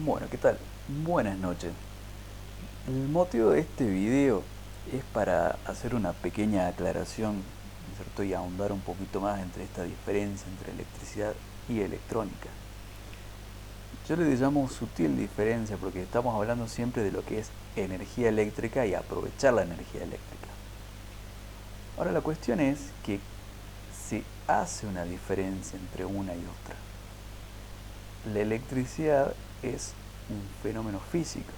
Bueno, ¿qué tal? Buenas noches. El motivo de este video es para hacer una pequeña aclaración, ¿no es cierto? Y ahondar un poquito más entre esta diferencia entre electricidad y electrónica. Yo le llamo sutil diferencia porque estamos hablando siempre de lo que es energía eléctrica y aprovechar la energía eléctrica. Ahora la cuestión es que se hace una diferencia entre una y otra. La electricidad es un fenómeno físico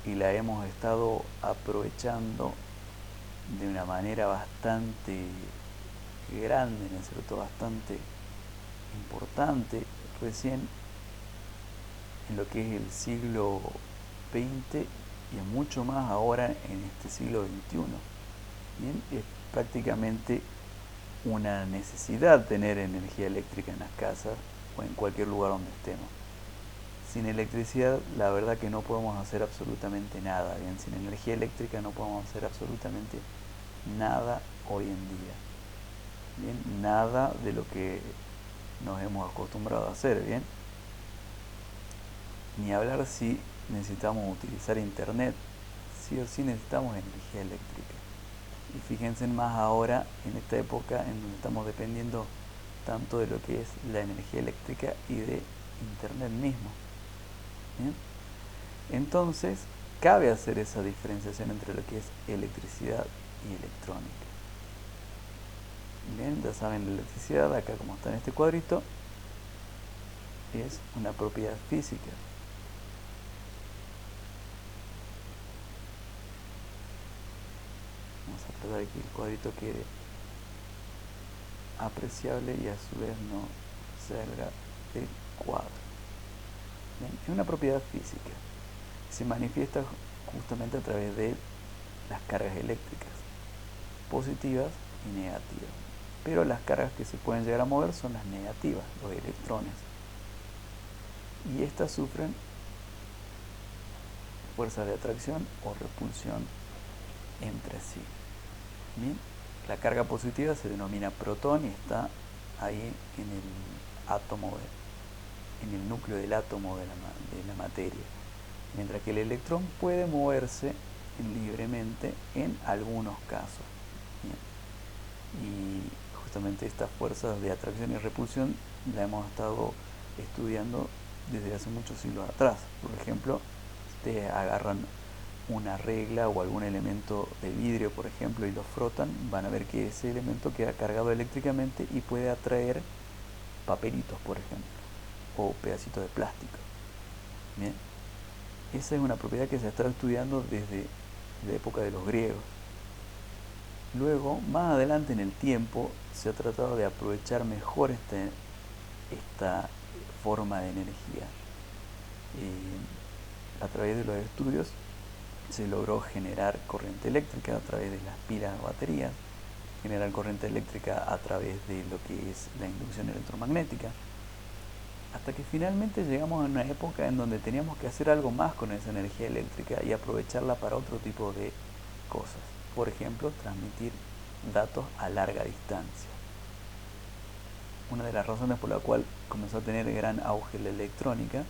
y la hemos estado aprovechando de una manera bastante grande, ¿no es cierto? Bastante importante recién en lo que es el siglo XX y mucho más ahora en este siglo XXI. Bien, es prácticamente una necesidad tener energía eléctrica en las casas o en cualquier lugar donde estemos. Sin electricidad, la verdad que no podemos hacer absolutamente nada. Bien, sin energía eléctrica no podemos hacer absolutamente nada hoy en día. Bien, nada de lo que nos hemos acostumbrado a hacer. Bien, ni hablar si necesitamos utilizar internet, sí o sí necesitamos energía eléctrica. Y fíjense más ahora en esta época en donde estamos dependiendo tanto de lo que es la energía eléctrica y de internet mismo. ¿Bien? Entonces, cabe hacer esa diferenciación entre lo que es electricidad y electrónica. Bien, ya saben, la electricidad, acá como está en este cuadrito, es una propiedad física. Vamos a tratar de que el cuadrito quede apreciable y a su vez no salga del cuadro. Bien, es una propiedad física. Se manifiesta justamente a través de las cargas eléctricas, positivas y negativas. Pero las cargas que se pueden llegar a mover son las negativas, los electrones. Y estas sufren fuerzas de atracción o repulsión entre sí. Bien, la carga positiva se denomina protón y está ahí en el átomo, en el núcleo del átomo de la materia. Mientras que el electrón puede moverse libremente en algunos casos. Bien. Y justamente estas fuerzas de atracción y repulsión la hemos estado estudiando desde hace muchos siglos atrás. Por ejemplo, ustedes agarran una regla o algún elemento de vidrio, por ejemplo, y lo frotan, van a ver que ese elemento queda cargado eléctricamente y puede atraer papelitos, por ejemplo, o pedacitos de plástico. Bien, esa es una propiedad que se ha estado estudiando desde la época de los griegos. Luego, más adelante en el tiempo, se ha tratado de aprovechar mejor esta forma de energía. A través de los estudios se logró generar corriente eléctrica a través de las pilas o baterías, generar corriente eléctrica a través de lo que es la inducción electromagnética, hasta que finalmente llegamos a una época en donde teníamos que hacer algo más con esa energía eléctrica y aprovecharla para otro tipo de cosas. Por ejemplo, transmitir datos a larga distancia. Una de las razones por la cual comenzó a tener gran auge la electrónica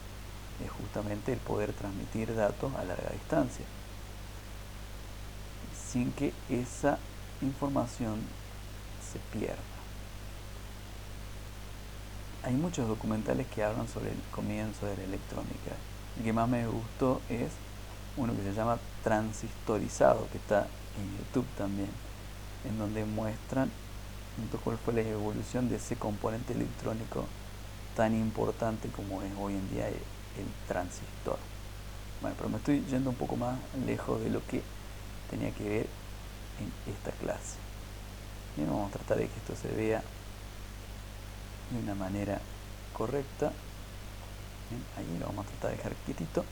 es justamente el poder transmitir datos a larga distancia, sin que esa información se pierda. Hay muchos documentales que hablan sobre el comienzo de la electrónica. El que más me gustó es uno que se llama Transistorizado, que está en YouTube también, en donde muestran cuál fue la evolución de ese componente electrónico tan importante como es hoy en día el transistor. Bueno, pero me estoy yendo un poco más lejos de lo que tenía que ver en esta clase. Bien, vamos a tratar de que esto se vea de una manera correcta. Bien, ahí lo vamos a tratar de dejar quietito.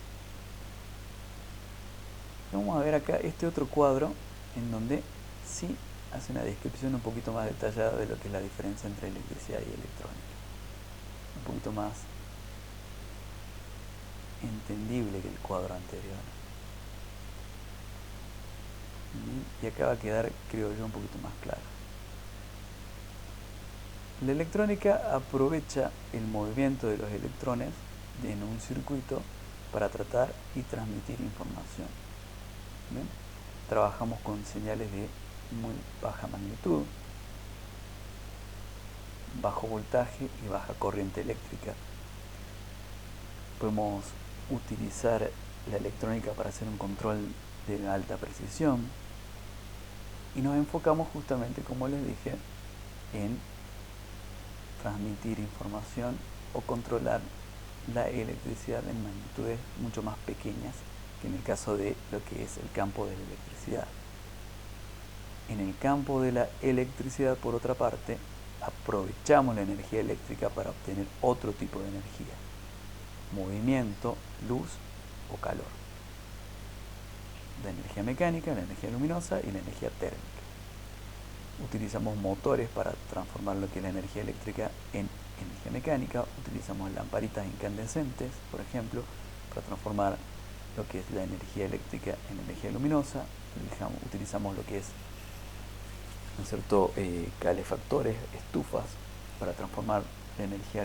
Vamos a ver acá este otro cuadro en donde sí hace una descripción un poquito más detallada de lo que es la diferencia entre electricidad y electrónica. Un poquito más entendible que el cuadro anterior. Y acá va a quedar, creo yo, un poquito más claro. La electrónica aprovecha el movimiento de los electrones en un circuito para tratar y transmitir información. ¿Bien? Trabajamos con señales de muy baja magnitud, bajo voltaje y baja corriente eléctrica. Podemos utilizar la electrónica para hacer un control de alta precisión y nos enfocamos justamente, como les dije, en transmitir información o controlar la electricidad en magnitudes mucho más pequeñas que en el caso de lo que es el campo de la electricidad. En el campo de la electricidad, por otra parte, aprovechamos la energía eléctrica para obtener otro tipo de energía: movimiento, luz o calor. La energía mecánica, la energía luminosa y la energía térmica. Utilizamos motores para transformar lo que es la energía eléctrica en energía mecánica. Utilizamos lamparitas incandescentes, por ejemplo, para transformar lo que es la energía eléctrica en energía luminosa. Utilizamos lo que es, ¿no es cierto?, calefactores, estufas, para transformar la energía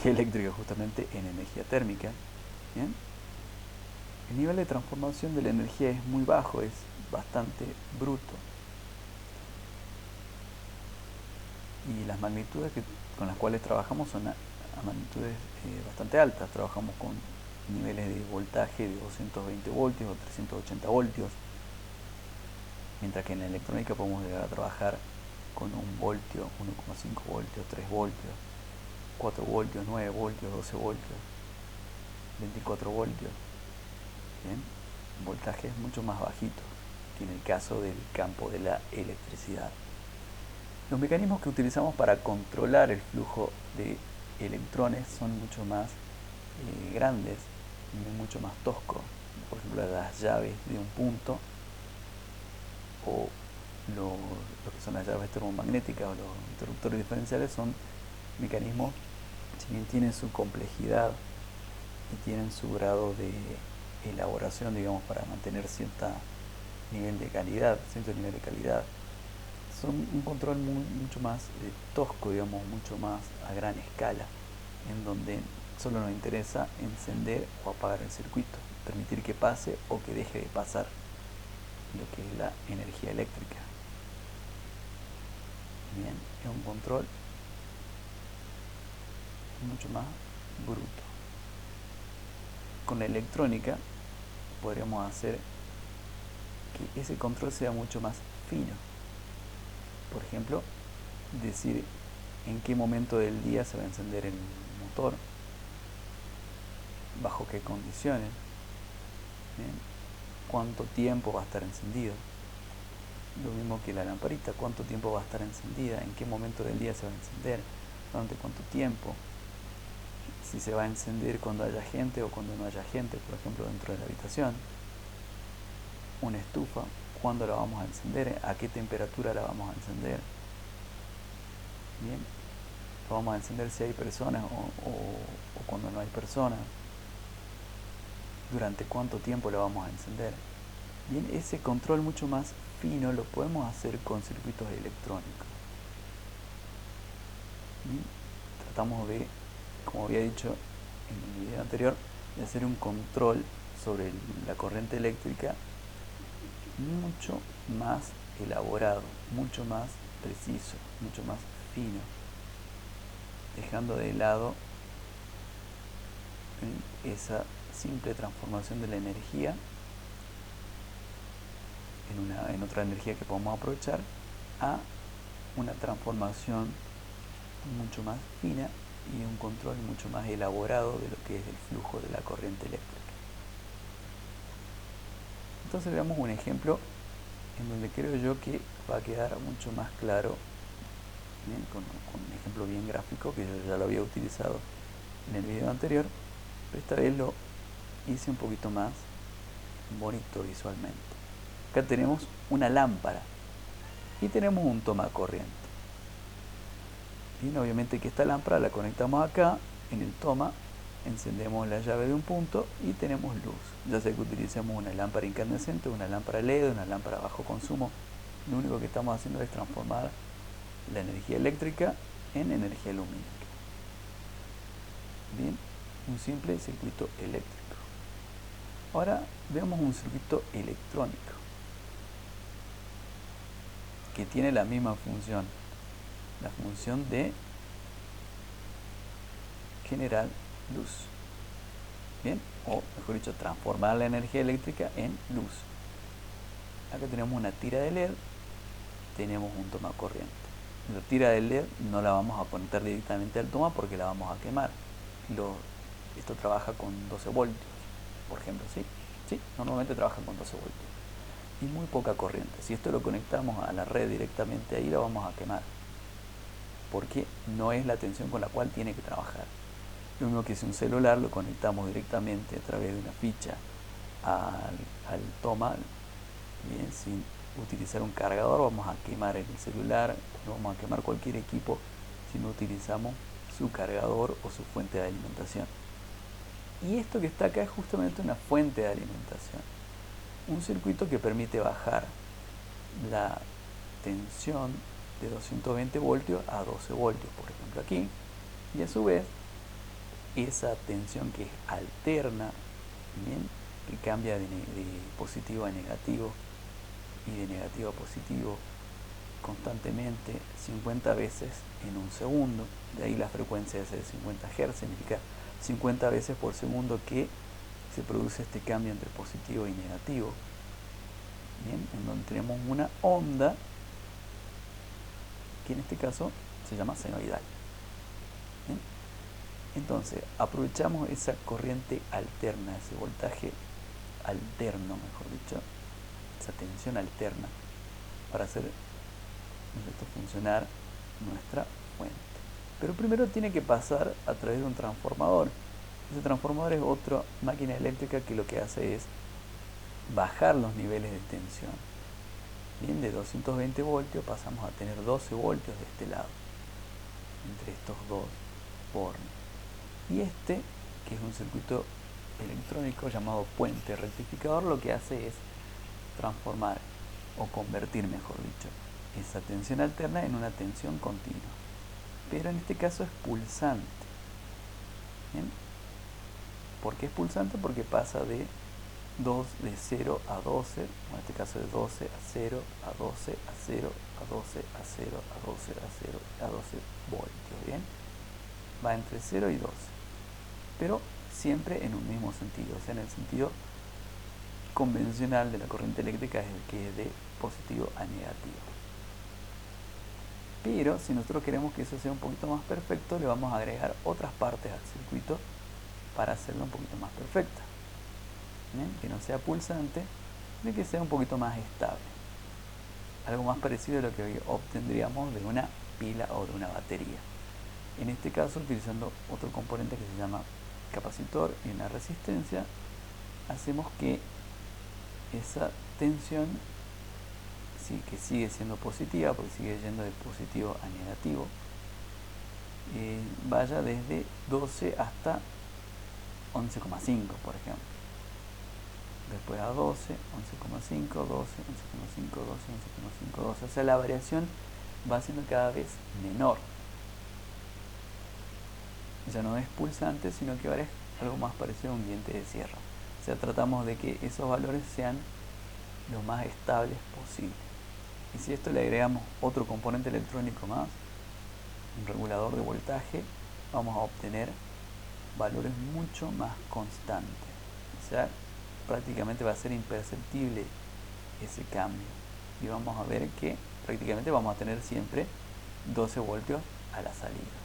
eléctrica justamente en energía térmica. ¿Bien? El nivel de transformación de la energía es muy bajo, es bastante bruto. Y las magnitudes con las cuales trabajamos son a magnitudes bastante altas. Trabajamos con niveles de voltaje de 220 voltios o 380 voltios, mientras que en la electrónica podemos llegar a trabajar con 1 voltio, 1,5 voltios, 3 voltios, 4 voltios, 9 voltios, 12 voltios, 24 voltios. ¿Bien? Voltajes mucho más bajitos que en el caso del campo de la electricidad. Los mecanismos que utilizamos para controlar el flujo de electrones son mucho más grandes y mucho más toscos. Por ejemplo, las llaves de un punto o lo que son las llaves termomagnéticas o los interruptores diferenciales son mecanismos, si bien tienen su complejidad y tienen su grado de elaboración, digamos, para mantener cierto nivel de calidad, son un control mucho más tosco, digamos, mucho más a gran escala, en donde solo nos interesa encender o apagar el circuito, permitir que pase o que deje de pasar lo que es la energía eléctrica. Bien, es un control mucho más bruto. Con la electrónica podríamos hacer que ese control sea mucho más fino. Por ejemplo, decir en qué momento del día se va a encender el motor, bajo qué condiciones, ¿bien?, cuánto tiempo va a estar encendido. Lo mismo que la lamparita, cuánto tiempo va a estar encendida, en qué momento del día se va a encender, durante cuánto tiempo, si se va a encender cuando haya gente o cuando no haya gente, por ejemplo, dentro de la habitación. Una estufa, cuándo la vamos a encender, a qué temperatura la vamos a encender. Bien, lo vamos a encender si hay personas o cuando no hay personas. Durante cuánto tiempo lo vamos a encender. Bien, ese control mucho más fino lo podemos hacer con circuitos electrónicos. Bien, tratamos de, como había dicho en el video anterior, de hacer un control sobre la corriente eléctrica mucho más elaborado, mucho más preciso, mucho más fino, dejando de lado esa simple transformación de la energía en otra energía que podemos aprovechar, a una transformación mucho más fina y un control mucho más elaborado de lo que es el flujo de la corriente eléctrica. Entonces veamos un ejemplo en donde creo yo que va a quedar mucho más claro, ¿bien?, con un ejemplo bien gráfico que yo ya lo había utilizado en el video anterior, pero esta vez lo hice un poquito más bonito visualmente. Acá tenemos una lámpara y tenemos un tomacorriente. Bien, obviamente que esta lámpara la conectamos acá en el toma, encendemos la llave de un punto y tenemos luz. Ya sea que utilicemos una lámpara incandescente, una lámpara LED, una lámpara a bajo consumo, lo único que estamos haciendo es transformar la energía eléctrica en energía lumínica. Bien, un simple circuito eléctrico. Ahora vemos un circuito electrónico que tiene la misma función, la función de generar luz. Bien, o mejor dicho, transformar la energía eléctrica en luz. Acá tenemos una tira de LED, tenemos un toma corriente. La tira de LED no la vamos a conectar directamente al toma porque la vamos a quemar. Esto trabaja con 12 voltios, por ejemplo, ¿sí? Sí, normalmente trabaja con 12 voltios. Y muy poca corriente. Si esto lo conectamos a la red directamente ahí, lo vamos a quemar. Porque no es la tensión con la cual tiene que trabajar. Lo mismo que si un celular lo conectamos directamente a través de una ficha al toma, bien, sin utilizar un cargador, vamos a quemar el celular, no vamos a quemar cualquier equipo si no utilizamos su cargador o su fuente de alimentación. Y esto que está acá es justamente una fuente de alimentación. Un circuito que permite bajar la tensión de 220 voltios a 12 voltios, por ejemplo aquí, y a su vez esa tensión que es alterna, ¿bien?, que cambia de positivo a negativo y de negativo a positivo constantemente 50 veces en un segundo, de ahí la frecuencia es de 50 Hz, significa 50 veces por segundo que se produce este cambio entre positivo y negativo. Bien, en donde tenemos una onda que en este caso se llama senoidal. Bien. Entonces aprovechamos esa corriente alterna, ese voltaje alterno, mejor dicho, esa tensión alterna para hacer funcionar nuestra fuente. Pero primero tiene que pasar a través de un transformador. Ese transformador es otra máquina eléctrica que lo que hace es bajar los niveles de tensión. Bien, de 220 voltios pasamos a tener 12 voltios de este lado, entre estos dos bornes. Y este, que es un circuito electrónico llamado puente rectificador, lo que hace es transformar o convertir, mejor dicho, esa tensión alterna en una tensión continua. Pero en este caso es pulsante. ¿Bien? ¿Por qué es pulsante? Porque pasa de 0 a 12, en este caso de 12 a 0, a 12 a 0, a 12 a 0, a 12 a 0, a 12 voltios. ¿Bien? Va entre 0 y 12, pero siempre en un mismo sentido, o sea, en el sentido convencional de la corriente eléctrica, es el que es de positivo a negativo. Pero si nosotros queremos que eso sea un poquito más perfecto, le vamos a agregar otras partes al circuito para hacerlo un poquito más perfecta. ¿Bien? Que no sea pulsante, sino que sea un poquito más estable. Algo más parecido a lo que hoy obtendríamos de una pila o de una batería. En este caso, utilizando otro componente que se llama capacitor y una resistencia, hacemos que esa tensión, sí, que sigue siendo positiva, porque sigue yendo de positivo a negativo, vaya desde 12 hasta 11,5, por ejemplo. Después a 12, 11,5, 12, 11,5, 12, 11,5, 12. O sea, la variación va siendo cada vez menor. Ya no es pulsante, sino que ahora es algo más parecido a un diente de sierra. O sea, tratamos de que esos valores sean lo más estables posible. Y si a esto le agregamos otro componente electrónico más, un regulador de voltaje, vamos a obtener valores mucho más constantes. O sea, prácticamente va a ser imperceptible ese cambio. Y vamos a ver que prácticamente vamos a tener siempre 12 voltios a la salida.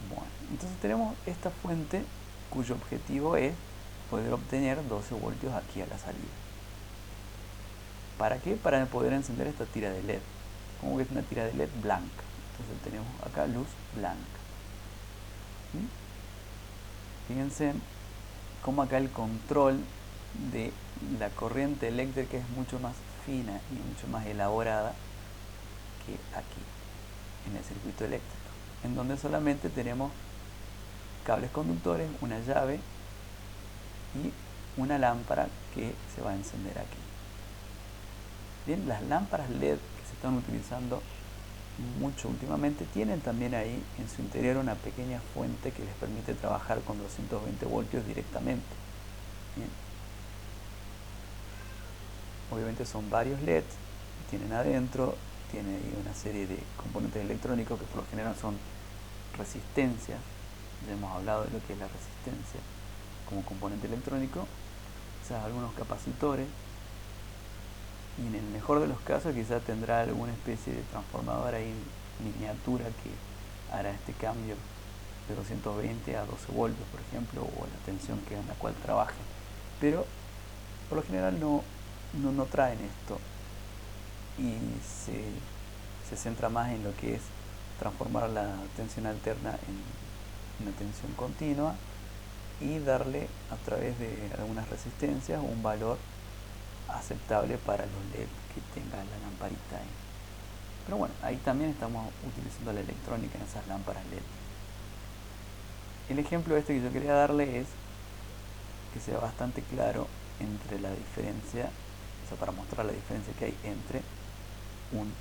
Bueno, entonces tenemos esta fuente cuyo objetivo es poder obtener 12 voltios aquí a la salida. ¿Para qué? Para poder encender esta tira de LED. Como que es una tira de LED blanca. Entonces tenemos acá luz blanca. ¿Sí? Fíjense cómo acá el control de la corriente eléctrica es mucho más fina y mucho más elaborada que aquí, en el circuito eléctrico, en donde solamente tenemos cables conductores, una llave y una lámpara que se va a encender aquí. Bien, las lámparas LED que se están utilizando mucho últimamente, tienen también ahí en su interior una pequeña fuente que les permite trabajar con 220 voltios directamente. Bien. Obviamente son varios LEDs, tienen adentro, tiene ahí una serie de componentes electrónicos que por lo general son resistencias. Ya hemos hablado de lo que es la resistencia como componente electrónico, o sea, algunos capacitores, y en el mejor de los casos quizás tendrá alguna especie de transformador ahí miniatura que hará este cambio de 220 a 12 voltios, por ejemplo, o la tensión en la cual trabaje. Pero por lo general no traen esto y se centra más en lo que es transformar la tensión alterna en una tensión continua y darle a través de algunas resistencias un valor aceptable para los LED que tenga la lamparita ahí. Pero bueno, ahí también estamos utilizando la electrónica en esas lámparas LED. El ejemplo este que yo quería darle es que sea bastante claro entre la diferencia, o sea, para mostrar la diferencia que hay entre un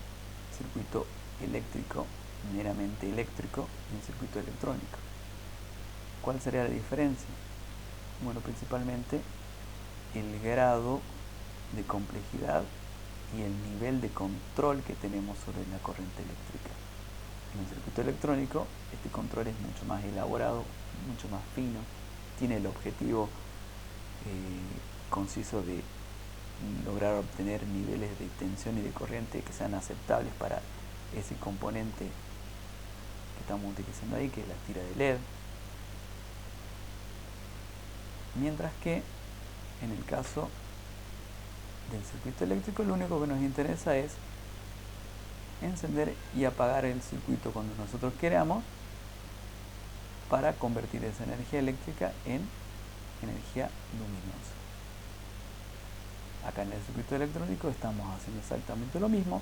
circuito eléctrico, meramente eléctrico, y un circuito electrónico. ¿Cuál sería la diferencia? Bueno, principalmente el grado de complejidad y el nivel de control que tenemos sobre la corriente eléctrica. En el circuito electrónico este control es mucho más elaborado, mucho más fino, tiene el objetivo conciso de lograr obtener niveles de tensión y de corriente que sean aceptables para ese componente que estamos utilizando ahí, que es la tira de LED. Mientras que en el caso del circuito eléctrico lo único que nos interesa es encender y apagar el circuito cuando nosotros queramos para convertir esa energía eléctrica en energía luminosa. Acá en el circuito electrónico estamos haciendo exactamente lo mismo,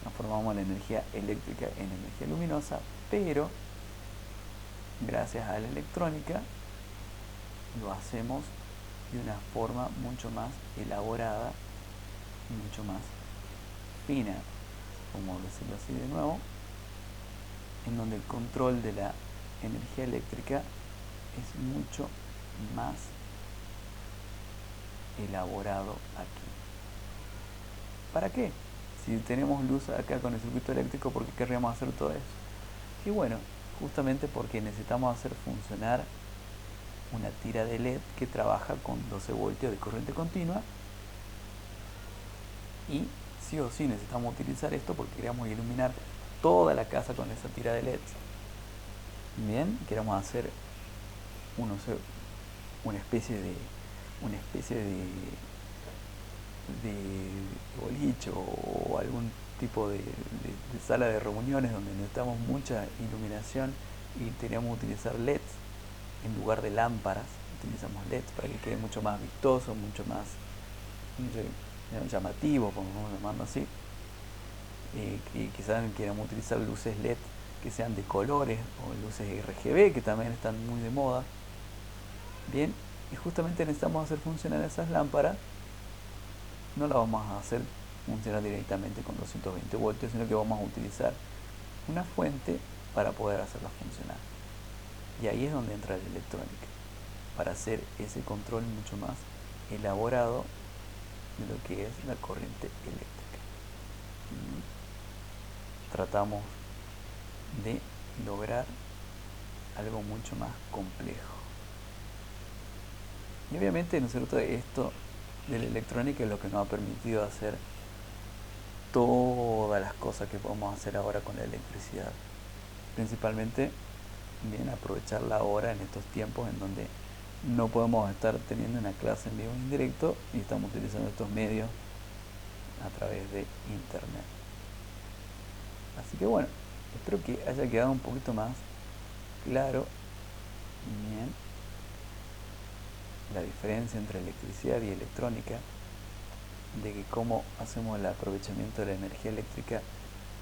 transformamos la energía eléctrica en energía luminosa, pero gracias a la electrónica lo hacemos de una forma mucho más elaborada y mucho más fina, como decirlo así de nuevo, en donde el control de la energía eléctrica es mucho más elaborado aquí. ¿Para qué? Si tenemos luz acá con el circuito eléctrico, ¿por qué querríamos hacer todo eso? Y bueno, justamente porque necesitamos hacer funcionar una tira de LED que trabaja con 12 voltios de corriente continua, y sí o sí necesitamos utilizar esto porque queremos iluminar toda la casa con esa tira de LED. Bien, queremos hacer una especie de boliche o algún tipo de sala de reuniones donde necesitamos mucha iluminación y queremos utilizar LEDs en lugar de lámparas. Utilizamos LEDs para que quede mucho más vistoso, mucho más llamativo, vamos a llamarlo así. Y quizás queramos utilizar luces LED que sean de colores o luces RGB que también están muy de moda. Bien, y justamente necesitamos hacer funcionar esas lámparas. No las vamos a hacer funcionar directamente con 220 voltios, sino que vamos a utilizar una fuente para poder hacerlas funcionar. Y ahí es donde entra la electrónica, para hacer ese control mucho más elaborado de lo que es la corriente eléctrica. Tratamos de lograr algo mucho más complejo. Y obviamente, ¿no es cierto?, esto de la electrónica es lo que nos ha permitido hacer todas las cosas que podemos hacer ahora con la electricidad. Principalmente, bien, aprovechar la hora en estos tiempos en donde no podemos estar teniendo una clase en vivo en directo y estamos utilizando estos medios a través de internet. Así que bueno, espero que haya quedado un poquito más claro, bien, la diferencia entre electricidad y electrónica, de que cómo hacemos el aprovechamiento de la energía eléctrica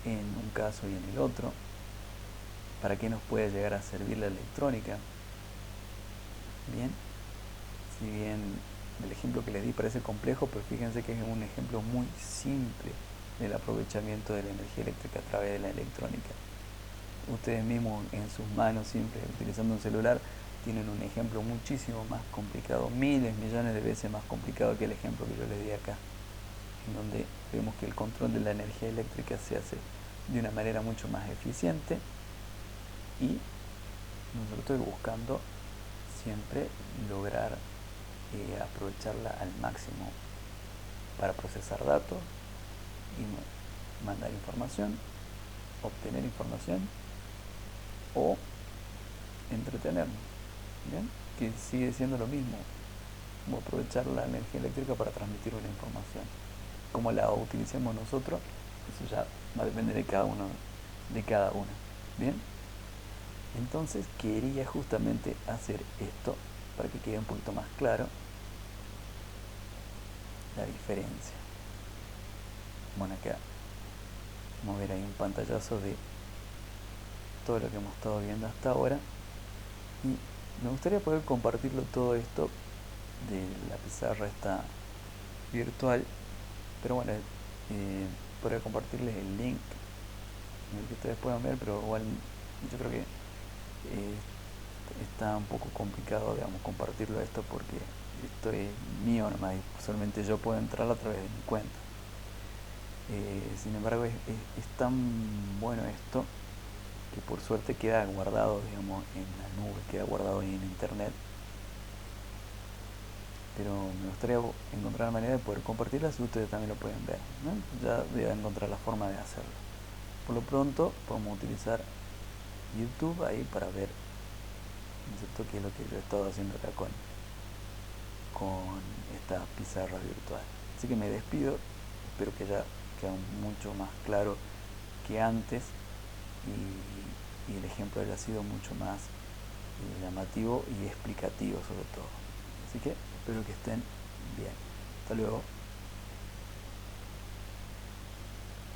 en un caso y en el otro, para qué nos puede llegar a servir la electrónica. Bien, si bien el ejemplo que les di parece complejo, pero fíjense que es un ejemplo muy simple del aprovechamiento de la energía eléctrica a través de la electrónica. Ustedes mismos en sus manos, siempre utilizando un celular, tienen un ejemplo muchísimo más complicado, miles, millones de veces más complicado que el ejemplo que yo les di acá, en donde vemos que el control de la energía eléctrica se hace de una manera mucho más eficiente y nosotros buscando siempre lograr aprovecharla al máximo para procesar datos y mandar información, obtener información o entretenernos, ¿bien? Que sigue siendo lo mismo, como aprovechar la energía eléctrica para transmitir una información. Como la utilicemos nosotros, eso ya va a depender de cada uno, ¿bien? Entonces quería justamente hacer esto para que quede un poquito más claro la diferencia. Bueno, acá vamos a ver ahí un pantallazo de todo lo que hemos estado viendo hasta ahora y me gustaría poder compartirlo todo esto de la pizarra esta virtual, pero bueno, podría compartirles el link en el que ustedes puedan ver, pero igual yo creo que está un poco complicado, digamos, compartirlo esto porque esto es mío nomás y solamente yo puedo entrar a través de mi cuenta. Sin embargo, es tan bueno esto que por suerte queda guardado, digamos, en la nube, queda guardado ahí en internet. Pero me gustaría encontrar la manera de poder compartirla si ustedes también lo pueden ver, ¿no? Ya voy a encontrar la forma de hacerlo. Por lo pronto podemos utilizar YouTube ahí para ver, ¿no es cierto?, qué es lo que yo he estado haciendo acá con esta pizarra virtual. Así que me despido, espero que ya quede mucho más claro que antes y el ejemplo haya sido mucho más llamativo y explicativo sobre todo. Así que espero que estén bien. Hasta luego.